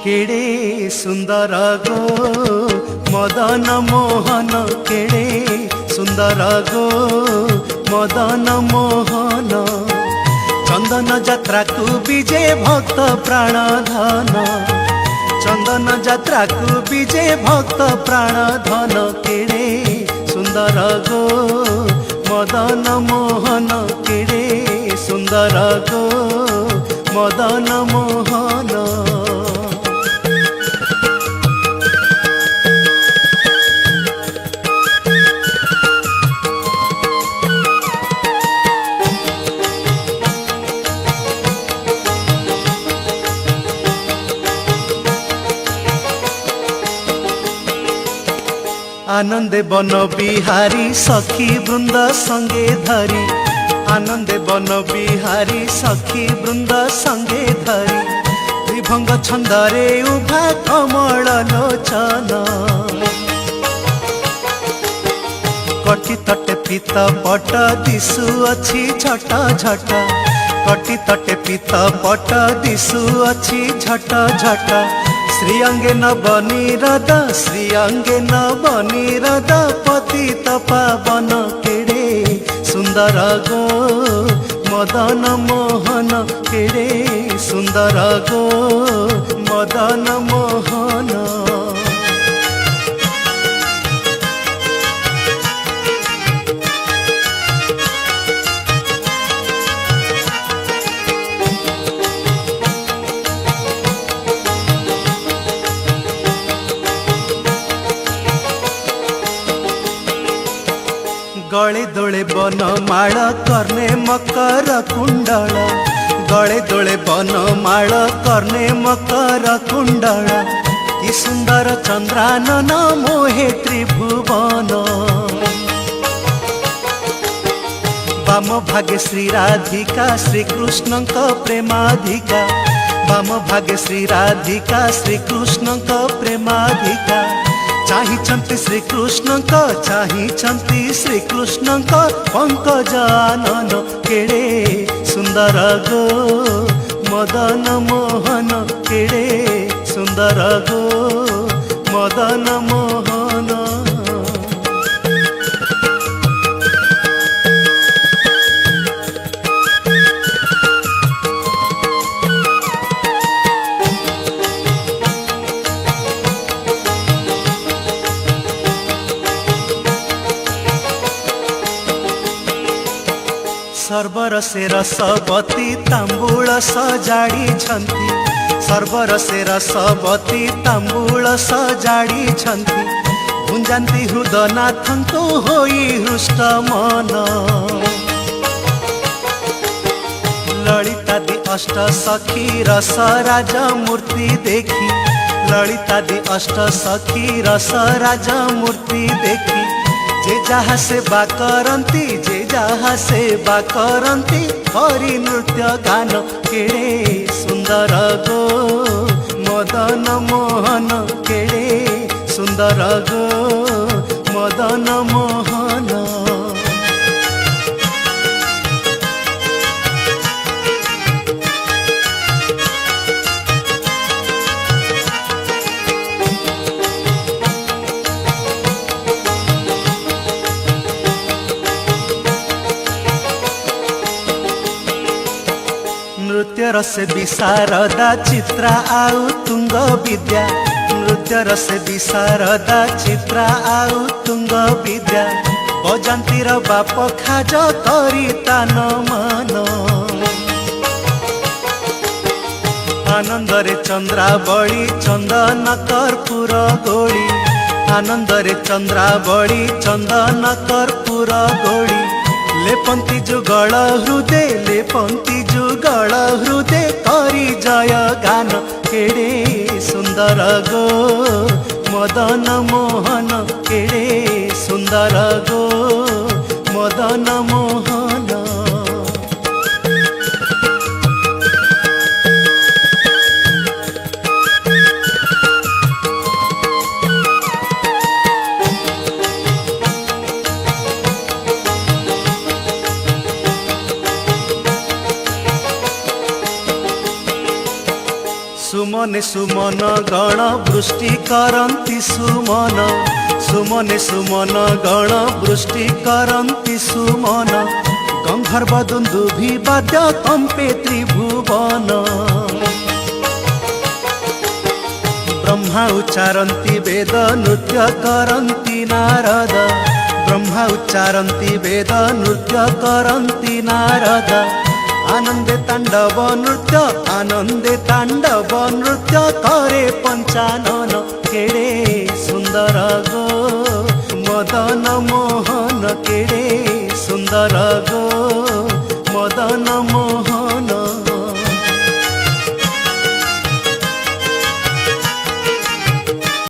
केड़े सुंदर गो मदन मोहन केड़े सुंदर गो मदन मोहन चंदन यात्रा को विजय भक्त प्राण धन चंदन यात्रा को विजय भक्त प्राण धन केड़े सुंदर गो मदन मोहन केड़े सुंदर गो मदन मोहन। आनंदे बन बिहारी सखी वृंद संगे धरी आनंदे बन बिहारी सखी वृंद संगे धरी त्रिभंग छंदरे उभा कमल लोचन कटी तटे पीत पट दिशु अच्छी झट झट कटी तटे पीत पट दिशु अच्छी झट झट श्रीअंगे नवनीरद श्रीअंगे नवनीरद पतित पावन केड़े सुंदर गो मदन मोहन केड़े सुंदर गो मदन मोहन। गले दोले बन माल कर्णे मकर कुंडल गले दोले बन माल कर्णे मकर कुंडल कि सुंदर चंद्रानन मोहे त्रिभुवन वाम भागे श्री राधिका श्री कृष्ण प्रेमाधिका वाम भागे श्री राधिका श्री कृष्ण प्रेमाधिका चाहिंचंती श्री कृष्ण चाहिंचंती श्री कृष्ण पंकजानन केड़े सुंदर गो मदन मोहन केड़े सुंदर गो मदन मोहन। सर्वर से रसवती तांबूल सजाड़ी छंती सर्वर से रसवती तांबूल सजाड़ी छंती गुंजाती हृदनाथ को होई हृष्ट मन ललितादि अष्ट सखी रस राजा मूर्ति देखी ललितादि अष्ट सखी रस राजा मूर्ति देखी जे जहा सेवा करती जे जहा सेवा करती हरि नृत्य गान केड़े सुंदर गो मदन मोहन केड़े सुंदर गो मदन मोहन। नृत्य रस विशारदा चित्रा आउ तुंग विद्या नृत्य रस विशारदा चित्रा आउ तुंग विद्या बजंतीर बाप खाज करी तान मन आनंदरे चंद्रावली चंदन कर्पूर गोली आनंदरे चंद्रावली चंदन कर्पूर गोली लेपंती जुगल हृदय लेपंती जुगल हृदय करी जय गान केड़े सुंदर गो मदन मोहन केड़े सुंदर गो मदन मोहन। सुमने सुमन गण वृष्टि करन्ति सुमन सुमने सुमन गण वृष्टि करन्ति सुमन गंधर्व दुन्दुभि वाद्य कम्पे त्रिभुवन ब्रह्मा उच्चारन्ति वेद नृत्य करन्ति नारद ब्रह्मा उच्चारन्ति वेद नृत्य करन्ति नारद आनंदे तांडव नृत्य करे पंचानन केड़े सुंदर गो मदन